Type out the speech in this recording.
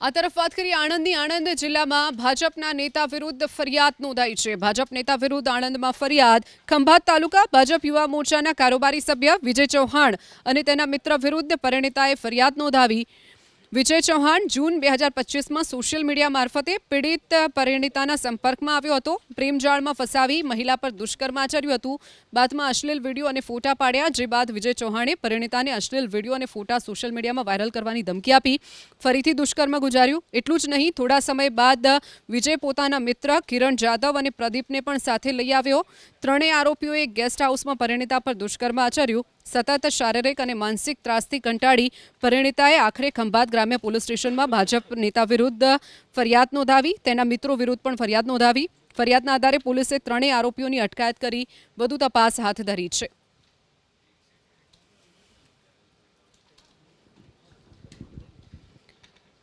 આ તરફ વાત કરીએ આણંદની આણંદ જિલ્લામાં ભાજપના નેતા વિરુદ્ધ ફરિયાદ નોંધાઈ છે। ભાજપ નેતા વિરુદ્ધ આણંદમાં ફરિયાદ। ખંભાત તાલુકા ભાજપ યુવા મોરચાના કારોબારી સભ્ય વિજય ચૌહાણ અને તેના મિત્ર વિરુદ્ધ પરિણીતાએ ફરિયાદ નોંધાવી। વિજય ચૌહાણ જૂન 2025માં સોશિયલ મીડિયા મારફતે પીડિત પરિણીતાના સંપર્કમાં આવ્યો હતો। પ્રેમજાળમાં ફસાવી મહિલા પર દુષ્કર્મ આચર્યું હતું। બાદમાં અશ્લીલ વિડીયો અને ફોટા પાડ્યા, જે બાદ વિજય ચૌહાણે પરિણીતાને અશ્લીલ વિડીયો અને ફોટા સોશિયલ મીડિયામાં વાયરલ કરવાની ધમકી આપી। ફરીથી દુષ્કર્મ ગુજાર્યું। એટલું જ નહીં, થોડા સમય બાદ વિજય પોતાના મિત્ર કિરણ જાદવ અને પ્રદીપને પણ સાથે લઈ આવ્યો। ત્રણેય આરોપીઓએ ગેસ્ટ હાઉસમાં પરિણીતા પર દુષ્કર્મ આચર્યું। સતત શારીરિક અને માનસિક ત્રાસથી કંટાળી પરિણીતાએ આખરે ખંભાત ગ્રામ્ય પોલીસ સ્ટેશનમાં ભાજપ નેતા વિરુદ્ધ ફરિયાદ નોંધાવી। તેના મિત્રો વિરુદ્ધ પણ ફરિયાદ નોંધાવી। ફરિયાદના આધારે પોલીસે ત્રણેય આરોપીઓની અટકાયત કરી વધુ તપાસ હાથ ધરી છે।